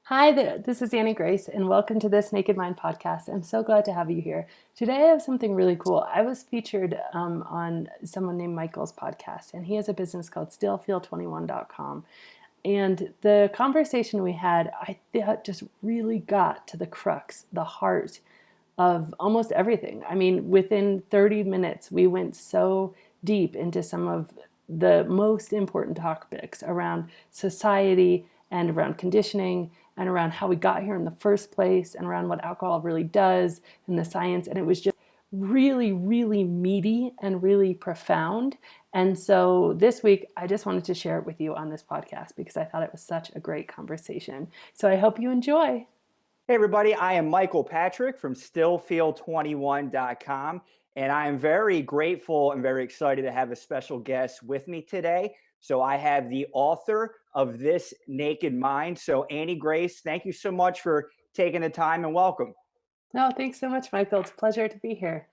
Hi there, this is Annie Grace, and welcome to this Naked Mind podcast. I'm so glad to have you here. Today, I have something really cool. I was featured on someone named Michael's podcast, and he has a business called stillfeel21.com. And the conversation we had, I thought just really got to the crux, the heart of almost everything. I mean, within 30 minutes, we went so deep into some of the most important topics around society and around conditioning and around how we got here in the first place and around what alcohol really does and the science. And it was just really, really meaty and really profound. And so this week, I just wanted to share it with you on this podcast because I thought it was such a great conversation. So I hope you enjoy. Hey, everybody, I am Michael Patrick from stillfeel21.com, and I am very grateful and very excited to have a special guest with me today. So, I have the author of This Naked Mind. So, Annie Grace, thank you so much for taking the time and welcome. No, thanks so much, Michael. It's a pleasure to be here.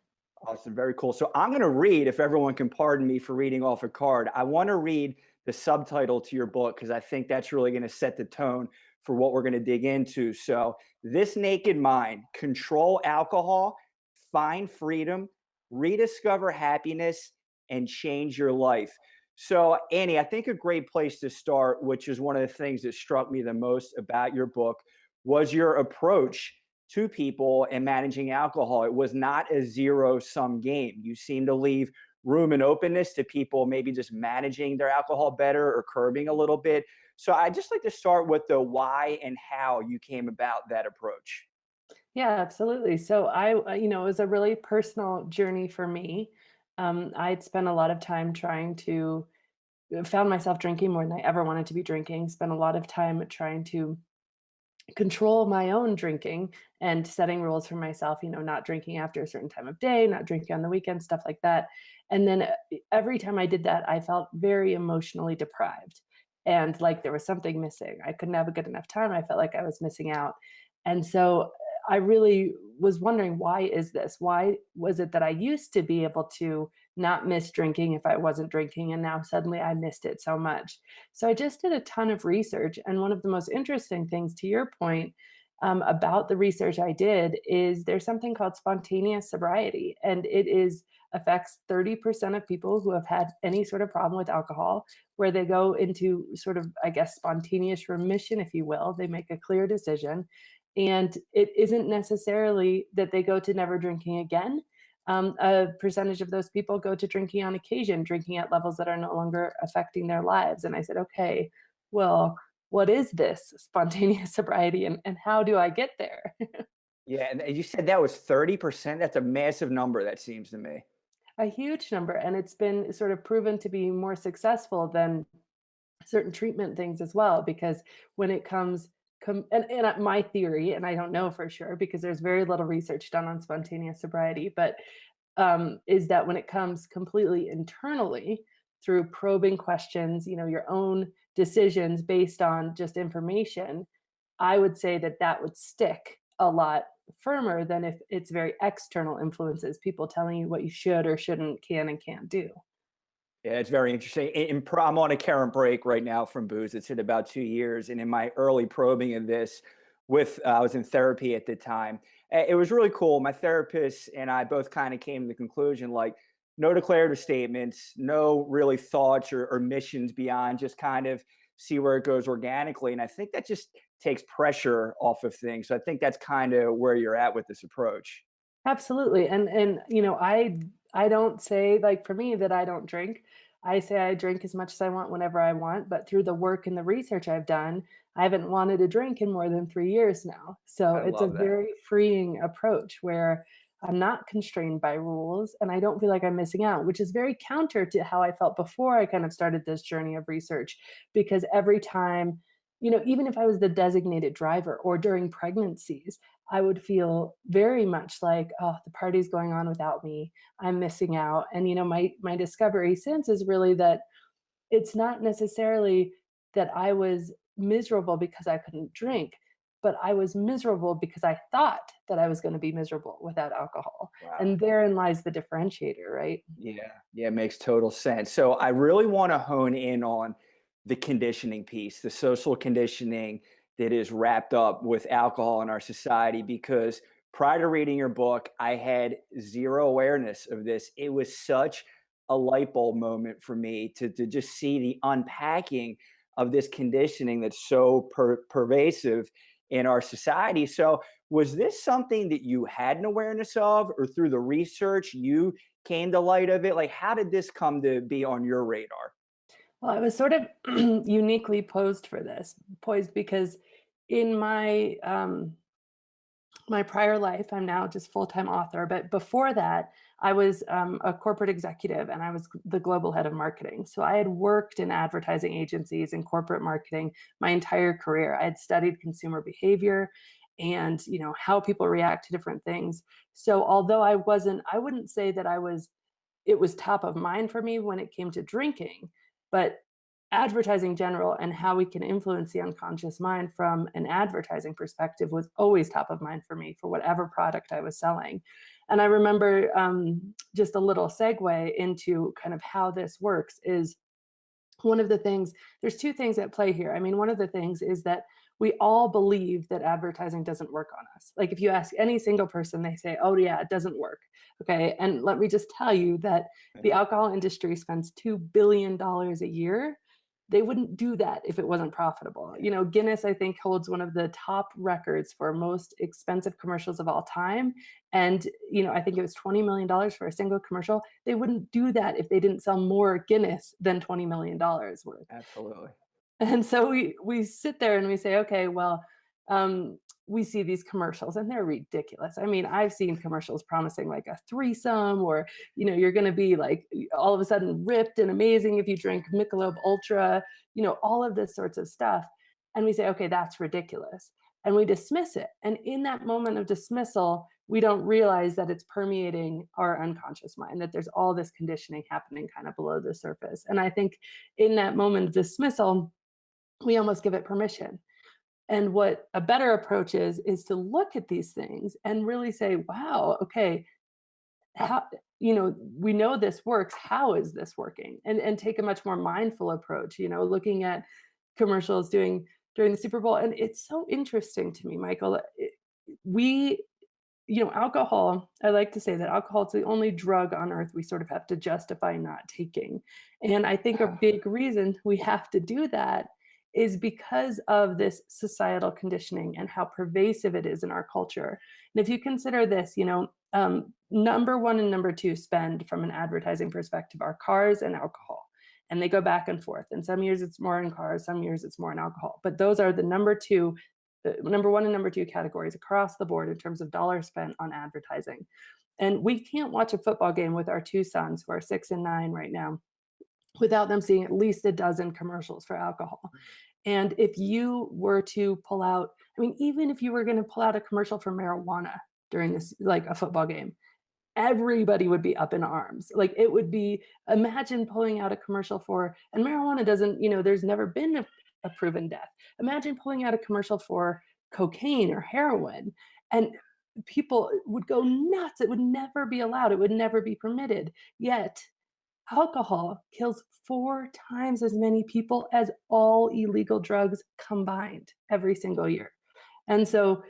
Awesome, very cool. So, I'm going to read, if everyone can pardon me for reading off a card, I want to read the subtitle to your book because I think that's really going to set the tone for what we're going to dig into. So, This Naked Mind: Control Alcohol, Find Freedom, Rediscover Happiness, and Change Your Life. So, Annie, I think a great place to start, which is one of the things that struck me the most about your book, was your approach to people and managing alcohol. It was not a zero sum game. You seem to leave room and openness to people maybe just managing their alcohol better or curbing a little bit. So I just like to start with the why and how you came about that approach. Yeah, absolutely. So it was a really personal journey for me. I'd spent a lot of time trying to found myself drinking more than I ever wanted to be drinking. Spent a lot of time trying to control my own drinking and setting rules for myself, not drinking after a certain time of day, not drinking on the weekend, stuff like that. And then every time I did that, I felt very emotionally deprived and like there was something missing. I couldn't have a good enough time. I felt like I was missing out. And so I really was wondering, why is this? Why was it that I used to be able to not miss drinking if I wasn't drinking, and now suddenly I missed it so much? So I just did a ton of research. And one of the most interesting things, to your point, about the research I did is there's something called spontaneous sobriety, and it is affects 30% of people who have had any sort of problem with alcohol, where they go into sort of, I guess, spontaneous remission, if you will. They make a clear decision. And it isn't necessarily that they go to never drinking again. A percentage of those people go to drinking on occasion, drinking at levels that are no longer affecting their lives. And I said, okay, well, what is this spontaneous sobriety, and how do I get there? Yeah, and you said that was 30%. That's a massive number, that seems to me. A huge number. And it's been sort of proven to be more successful than certain treatment things as well, because when it comes my theory, and I don't know for sure because there's very little research done on spontaneous sobriety, but is that when it comes completely internally through probing questions, your own decisions based on just information, I would say that that would stick a lot firmer than if it's very external influences, people telling you what you should or shouldn't, can and can't do. Yeah, it's very interesting. I'm on a current break right now from booze. It's hit about 2 years. And in my early probing of this, I was in therapy at the time. It was really cool. My therapist and I both kind of came to the conclusion like, no declarative statements, no really thoughts or missions beyond just kind of see where it goes organically. And I think that just takes pressure off of things. So I think that's kind of where you're at with this approach. Absolutely. And I don't say, like, for me, that I don't drink. I say I drink as much as I want whenever I want, but through the work and the research I've done, I haven't wanted a drink in more than 3 years now. So I it's a love that. very freeing approach where I'm not constrained by rules and I don't feel like I'm missing out, which is very counter to how I felt before I kind of started this journey of research. Because every time, even if I was the designated driver or during pregnancies, I would feel very much like, oh, the party's going on without me. I'm missing out. And my discovery since is really that it's not necessarily that I was miserable because I couldn't drink, but I was miserable because I thought that I was going to be miserable without alcohol. Wow. And therein lies the differentiator, right? Yeah, yeah, it makes total sense. So I really want to hone in on the conditioning piece, the social conditioning that is wrapped up with alcohol in our society because prior to reading your book, I had zero awareness of this. It was such a light bulb moment for me to just see the unpacking of this conditioning that's so pervasive in our society. So, was this something that you had an awareness of, or through the research you came to light of it? Like, how did this come to be on your radar? Well, I was sort of uniquely poised because in my prior life, I'm now just full-time author, but before that, I was a corporate executive and I was the global head of marketing. So I had worked in advertising agencies and corporate marketing my entire career. I had studied consumer behavior and how people react to different things. So although I wouldn't say that it was top of mind for me when it came to drinking, but advertising general and how we can influence the unconscious mind from an advertising perspective was always top of mind for me for whatever product I was selling. And I remember just a little segue into kind of how this works is one of the things, there's two things at play here. I mean, one of the things is that we all believe that advertising doesn't work on us. Like if you ask any single person, they say, oh, yeah, it doesn't work. Okay. And let me just tell you that the alcohol industry spends $2 billion a year. They wouldn't do that if it wasn't profitable. Guinness, I think, holds one of the top records for most expensive commercials of all time. And, I think it was $20 million for a single commercial. They wouldn't do that if they didn't sell more Guinness than $20 million worth. Absolutely. And so we sit there and we say, okay, well, we see these commercials and they're ridiculous. I mean, I've seen commercials promising like a threesome, or you're going to be like all of a sudden ripped and amazing if you drink Michelob Ultra, all of this sorts of stuff. And we say, okay, that's ridiculous, and we dismiss it. And in that moment of dismissal, we don't realize that it's permeating our unconscious mind, that there's all this conditioning happening kind of below the surface. And I think in that moment of dismissal, we almost give it permission. And what a better approach is to look at these things and really say, wow, okay, how, we know this works. How is this working? And take a much more mindful approach, looking at commercials during the Super Bowl. And it's so interesting to me, Michael. We alcohol, I like to say that alcohol is the only drug on earth we sort of have to justify not taking. And I think a big reason we have to do that is because of this societal conditioning and how pervasive it is in our culture. And if you consider this, number one and number two spend from an advertising perspective are cars and alcohol. And they go back and forth. And some years it's more in cars, some years it's more in alcohol. But those are the number one and number two categories across the board in terms of dollars spent on advertising. And we can't watch a football game with our two sons, who are 6 and 9 right now, without them seeing at least a dozen commercials for alcohol. And if you were to pull out, I mean, even if you were going to pull out a commercial for marijuana during this, like a football game, everybody would be up in arms. Like it would be, imagine pulling out a commercial for, and marijuana doesn't, there's never been a proven death. Imagine pulling out a commercial for cocaine or heroin, and people would go nuts. It would never be allowed. It would never be permitted. Yet alcohol kills 4 times as many people as all illegal drugs combined every single year. And so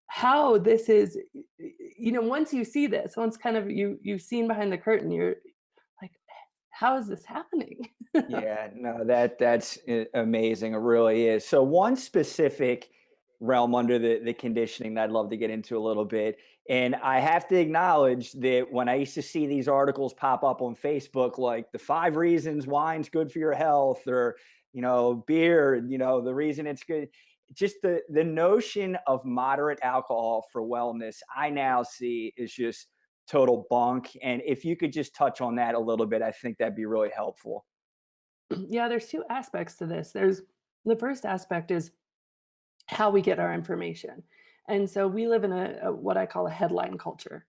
how this is, once you see this, once kind of you've seen behind the curtain, you're like, how is this happening? Yeah, no, that's amazing. It really is. So one specific realm under the conditioning that I'd love to get into a little bit, and I have to acknowledge that when I used to see these articles pop up on Facebook, like the 5 reasons wine's good for your health, or beer, the reason it's good, just the notion of moderate alcohol for wellness, I now see is just total bunk. And if you could just touch on that a little bit, I think that'd be really helpful. Yeah, there's two aspects to this. There's the first aspect is how we get our information. And so we live in what I call a headline culture.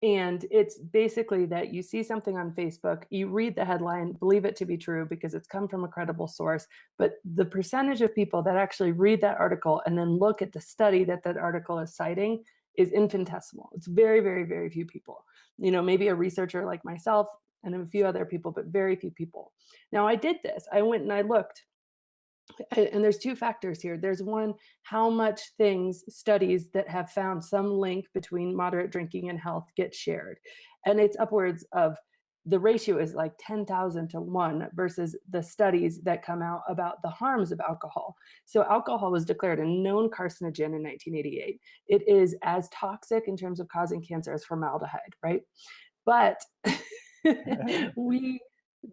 And it's basically that you see something on Facebook, you read the headline, believe it to be true because it's come from a credible source. But the percentage of people that actually read that article and then look at the study that that article is citing is infinitesimal. It's very, very, very few people. Maybe a researcher like myself and a few other people, but very few people. Now, I did this. I went and I looked And there's two factors here. There's one, how much things, studies that have found some link between moderate drinking and health get shared. And it's upwards of, the ratio is like 10,000 to 1 versus the studies that come out about the harms of alcohol. So alcohol was declared a known carcinogen in 1988. It is as toxic in terms of causing cancer as formaldehyde, right? But we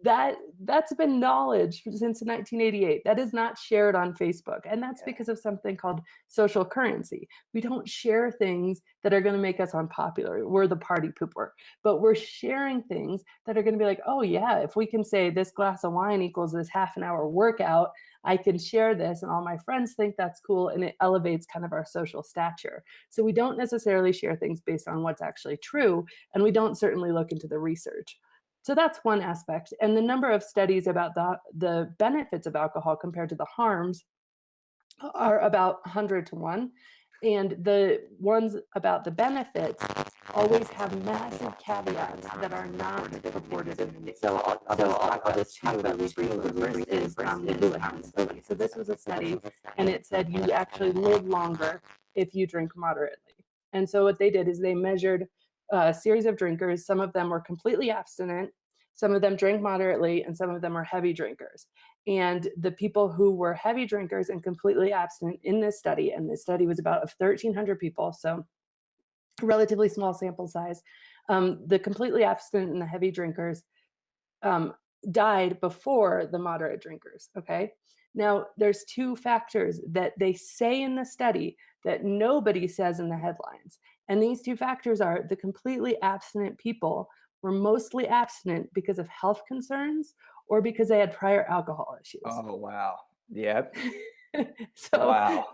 that's been knowledge since 1988. That is not shared on Facebook, and that's Yeah. because of something called social currency. We don't share things that are gonna make us unpopular. We're the party pooper, but we're sharing things that are gonna be like, "Oh, yeah, if we can say this glass of wine equals this half an hour workout, I can share this, and all my friends think that's cool," and it elevates kind of our social stature. So we don't necessarily share things based on what's actually true, and we don't certainly look into the research. So that's one aspect. And the number of studies about the benefits of alcohol compared to the harms are about 100 to 1. And the ones about the benefits always have massive caveats that are not reported in the. I'll just talk about these briefly. First is the Houlihan study. So this was a study, and it said you actually live longer if you drink moderately. And so what they did is they measured a series of drinkers. Some of them were completely abstinent, some of them drank moderately, and some of them are heavy drinkers. And the people who were heavy drinkers and completely abstinent in this study, and this study was about 1,300 people, so relatively small sample size, the completely abstinent and the heavy drinkers um, died before the moderate drinkers. Okay. Now, there's two factors that they say in the study that nobody says in the headlines. And these two factors are, the completely abstinent people were mostly abstinent because of health concerns or because they had prior alcohol issues. Oh, wow. Yep. So Wow.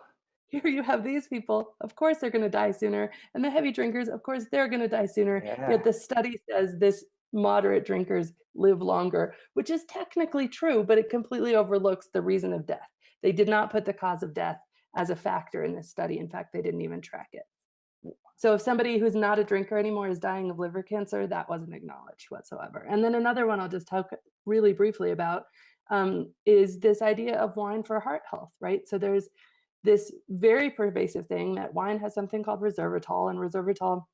here you have these people, of course they're going to die sooner. And the heavy drinkers, of course, they're going to die sooner. Yet Yeah. the study says this moderate drinkers live longer, which is technically true, but it completely overlooks the reason of death. They did not put the cause of death as a factor in this study. In fact, they didn't even track it. So if somebody who's not a drinker anymore is dying of liver cancer, that wasn't acknowledged whatsoever. And then another one I'll just talk really briefly about is this idea of wine for heart health, right? So there's this very pervasive thing that wine has something called resveratrol, and resveratrol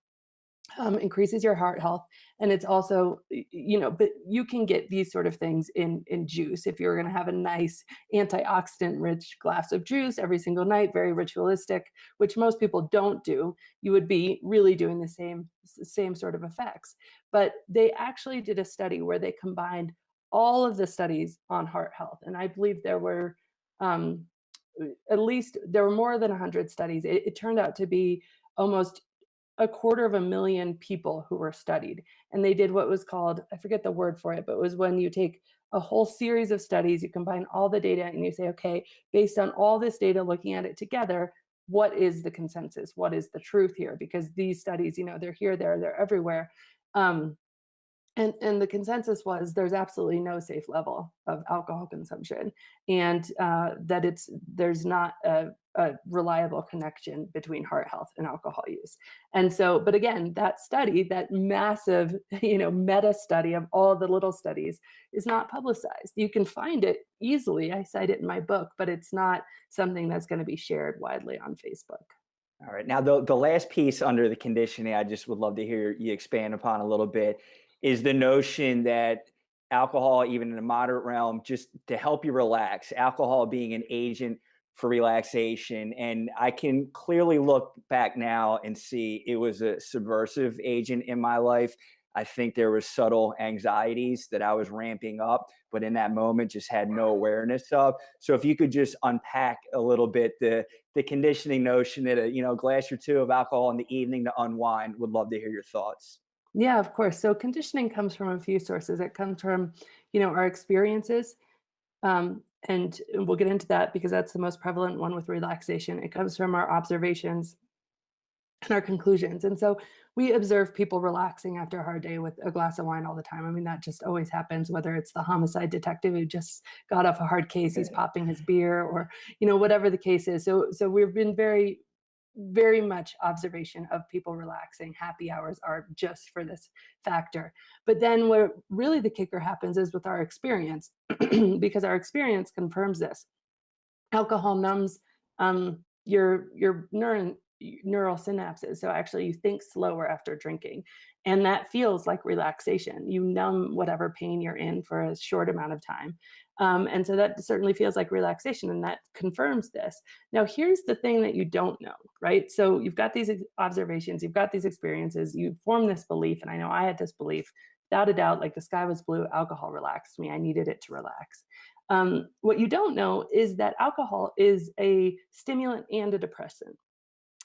increases your heart health. And it's also, but you can get these sort of things in juice. If you're going to have a nice antioxidant rich glass of juice every single night, very ritualistic, which most people don't do, you would be really doing the same sort of effects. But they actually did a study where they combined all of the studies on heart health, and I believe there were um, at least there were more than 100 studies. It turned out to be almost 250,000 people who were studied. And they did what was called, I forget the word for it, but it was when you take a whole series of studies, you combine all the data and you say, okay, based on all this data, looking at it together, what is the consensus? What is the truth here? Because these studies, they're here, there, they're everywhere. Um, and the consensus was there's absolutely no safe level of alcohol consumption, and that there's not a reliable connection between heart health and alcohol use. And so, but again, that study, that massive, meta study of all the little studies, is not publicized. You can find it easily. I cite it in my book, but it's not something that's going to be shared widely on Facebook. All right. Now, the last piece under the conditioning, I just would love to hear you expand upon a little bit, is the notion that alcohol, even in a moderate realm, just to help you relax, alcohol being an agent for relaxation. And I can clearly look back now and see it was a subversive agent in my life. I think there was subtle anxieties that I was ramping up, but in that moment just had no awareness of. So if you could just unpack a little bit the conditioning notion that a glass or two of alcohol in the evening to unwind. Would love to hear your thoughts. Yeah, of course. So conditioning comes from a few sources. It comes from, our experiences. And we'll get into that because that's the most prevalent one with relaxation. It comes from our observations and our conclusions. And so we observe people relaxing after a hard day with a glass of wine all the time. I mean, that just always happens, whether it's the homicide detective who just got off a hard case, he's popping his beer, or, whatever the case is. So we've been very, very much observation of people relaxing. Happy hours are just for this factor. But then where really the kicker happens is with our experience, because our experience confirms this. Alcohol numbs your neural synapses, so actually you think slower after drinking, and that feels like relaxation. You numb whatever pain you're in for a short amount of time, and so that certainly feels like relaxation, and that confirms this. Now, here's the thing that you don't know, right? So you've got these observations, you've got these experiences, you form this belief, and I know I had this belief, without a doubt, like the sky was blue, alcohol relaxed me, I needed it to relax. What you don't know is that alcohol is a stimulant and a depressant.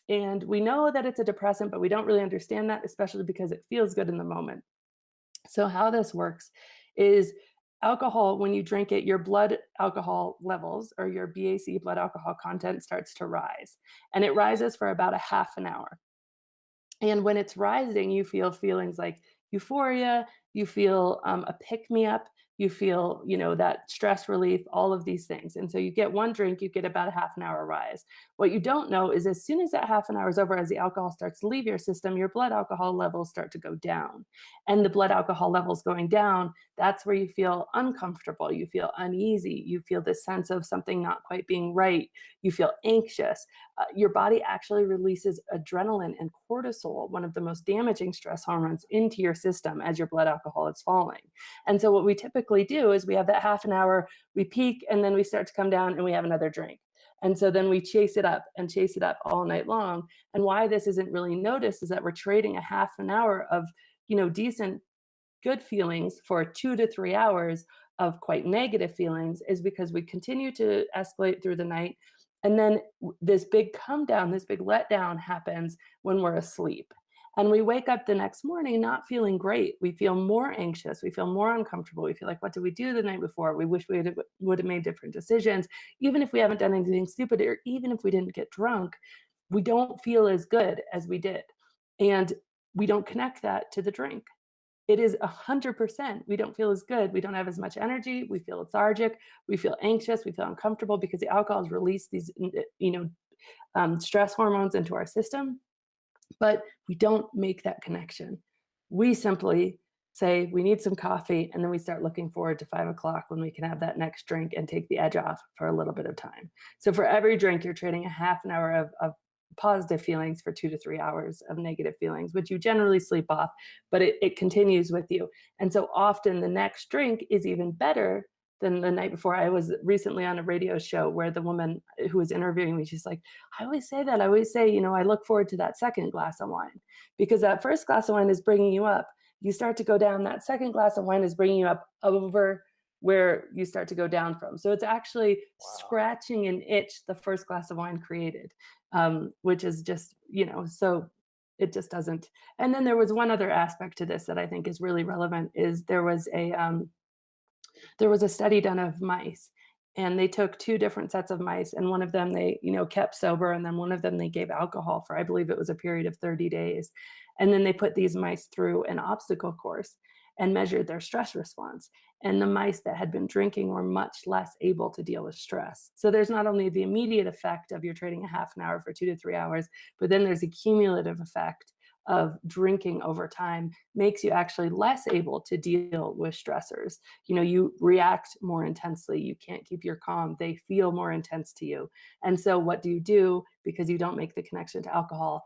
And we know that it's a depressant, but we don't really understand that, especially because it feels good in the moment. So, how this works is alcohol, when you drink it, your blood alcohol levels or your BAC, blood alcohol content, starts to rise. And it rises for about a half an hour. And when it's rising, you feel feelings like euphoria, you feel a pick me up, you feel, that stress relief, all of these things. And so you get one drink, you get about a half an hour rise. What you don't know is as soon as that half an hour is over, as the alcohol starts to leave your system, your blood alcohol levels start to go down. And the blood alcohol levels going down, that's where you feel uncomfortable, you feel uneasy, you feel this sense of something not quite being right, you feel anxious. Your body actually releases adrenaline and cortisol, one of the most damaging stress hormones, into your system as your blood alcohol is falling. And so, what we typically do is we have that half an hour, we peak, and then we start to come down and we have another drink. And so then we chase it up and chase it up all night long. And why this isn't really noticed is that we're trading a half an hour of, decent good feelings for 2 to 3 hours of quite negative feelings, is because we continue to escalate through the night. And then this big come down, this big letdown happens when we're asleep. And we wake up the next morning not feeling great. We feel more anxious. We feel more uncomfortable. We feel like, what did we do the night before? We wish would have made different decisions. Even if we haven't done anything stupid, or even if we didn't get drunk, we don't feel as good as we did. And we don't connect that to the drink. It is 100%. We don't feel as good. We don't have as much energy. We feel lethargic. We feel anxious. We feel uncomfortable because the alcohol has released these, stress hormones into our system. But we don't make that connection. We simply say we need some coffee, and then we start looking forward to 5 o'clock when we can have that next drink and take the edge off for a little bit of time. So for every drink, you're trading a half an hour of positive feelings for 2 to 3 hours of negative feelings, which you generally sleep off, but it continues with you. And so often the next drink is even better than the night before. I was recently on a radio show where the woman who was interviewing me, she's like, I always say that. I always say, I look forward to that second glass of wine, because that first glass of wine is bringing you up. You start to go down. That second glass of wine is bringing you up over where you start to go down from. So it's actually Wow. scratching an itch the first glass of wine created, which is just, so it just doesn't. And then there was one other aspect to this that I think is really relevant, is there was a study done of mice, and they took two different sets of mice, and one of them they kept sober, and then one of them they gave alcohol for, I believe it was a period of 30 days. And then they put these mice through an obstacle course and measured their stress response, and the mice that had been drinking were much less able to deal with stress. So there's not only the immediate effect of you're trading a half an hour for 2 to 3 hours, but then there's a cumulative effect of drinking over time makes you actually less able to deal with stressors. You react more intensely, you can't keep your calm, they feel more intense to you. And so what do you do, because you don't make the connection to alcohol,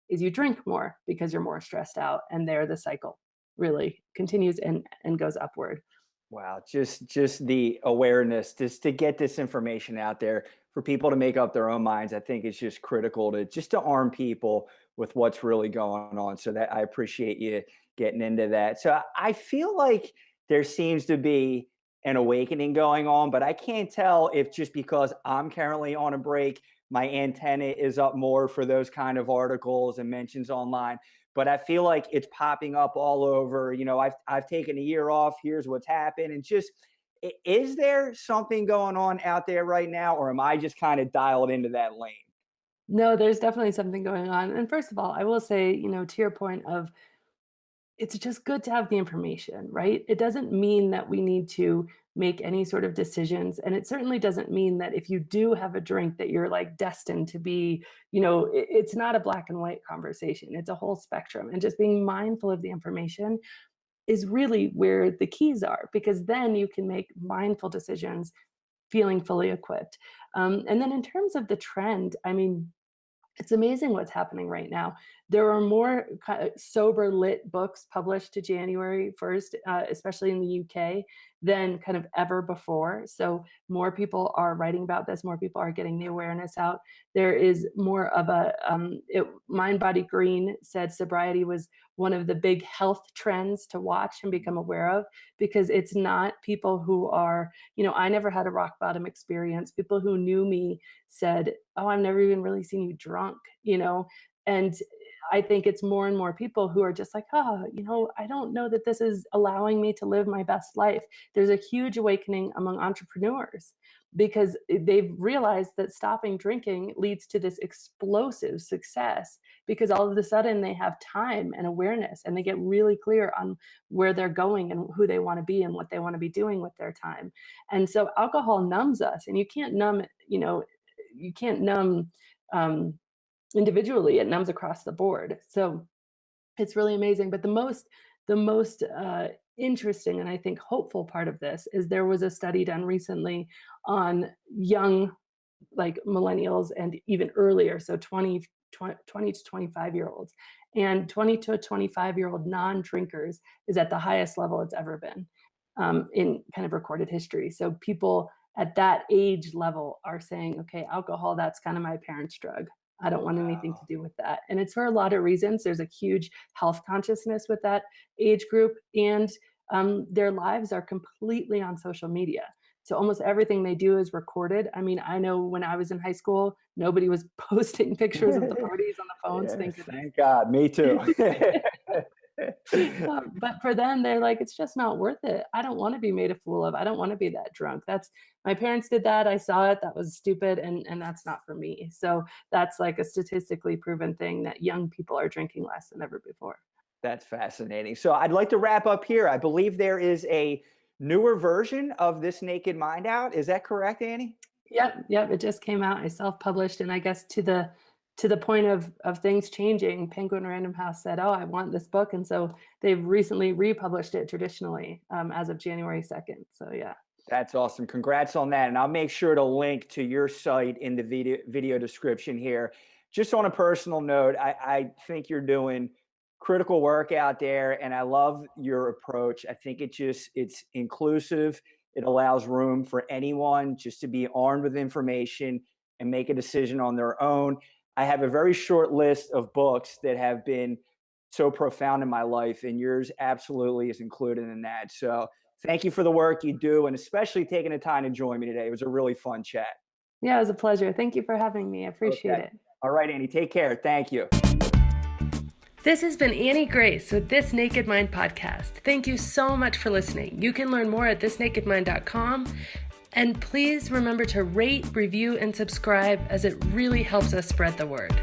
is you drink more because you're more stressed out, and there the cycle really continues and goes upward. Wow, just the awareness, just to get this information out there for people to make up their own minds. I think it's just critical to arm people with what's really going on. So that I appreciate you getting into that. So I feel like there seems to be an awakening going on, but I can't tell if just because I'm currently on a break, my antenna is up more for those kind of articles and mentions online, but I feel like it's popping up all over. I've taken a year off. Here's what's happened, and just is there something going on out there right now, or am I just kind of dialed into that lane? No, there's definitely something going on. And first of all, I will say, to your point of, it's just good to have the information, right? It doesn't mean that we need to make any sort of decisions. And it certainly doesn't mean that if you do have a drink that you're like destined to be, it's not a black and white conversation. It's a whole spectrum. And just being mindful of the information is really where the keys are, because then you can make mindful decisions feeling fully equipped. And then in terms of the trend, I mean, it's amazing what's happening right now. There are more sober lit books published to January 1st, especially in the UK, than kind of ever before. So more people are writing about this, more people are getting the awareness out. There is more of Mind Body Green said sobriety was one of the big health trends to watch and become aware of, because it's not people who are, I never had a rock bottom experience. People who knew me said, "Oh, I've never even really seen you drunk," and I think it's more and more people who are just like, "Oh, I don't know that this is allowing me to live my best life." There's a huge awakening among entrepreneurs because they've realized that stopping drinking leads to this explosive success, because all of a sudden they have time and awareness, and they get really clear on where they're going and who they want to be and what they want to be doing with their time. And so alcohol numbs us, and you can't numb it, you can't numb individually. It numbs across the board. So it's really amazing. But the most interesting and I think hopeful part of this is there was a study done recently on young, like millennials and even earlier, so 20 to 25-year olds. And 20 to 25-year-old non-drinkers is at the highest level it's ever been in kind of recorded history. So people at that age level are saying, okay, alcohol, that's kind of my parents' drug. I don't want anything to Wow. do with that. And it's for a lot of reasons. There's a huge health consciousness with that age group, and their lives are completely on social media. So almost everything they do is recorded. I mean, I know when I was in high school, nobody was posting pictures of the parties on the phones, Yeah, thank goodness. thank God. Me too. But for them, they're like, it's just not worth it. I don't want to be made a fool of. I don't want to be that drunk. That's My parents did that. I saw it. That was stupid, and that's not for me. So that's like a statistically proven thing that young people are drinking less than ever before. That's fascinating. So I'd like to wrap up here. I believe there is a newer version of This Naked Mind out. Is that correct, Annie? Yep, yep. It just came out. I self-published, and I guess to the point of things changing, Penguin Random House said, "Oh, I want this book," and so they've recently republished it traditionally as of January 2nd. So yeah. That's awesome. Congrats on that. And I'll make sure to link to your site in the video description here. Just on a personal note, I think you're doing critical work out there, and I love your approach. I think it's inclusive. It allows room for anyone just to be armed with information and make a decision on their own. I have a very short list of books that have been so profound in my life, and yours absolutely is included in that. So thank you for the work you do, and especially taking the time to join me today. It was a really fun chat. Yeah, it was a pleasure. Thank you for having me. I appreciate Okay. it. All right, Annie, take care. Thank you. This has been Annie Grace with This Naked Mind podcast. Thank you so much for listening. You can learn more at thisnakedmind.com. And please remember to rate, review, and subscribe, as it really helps us spread the word.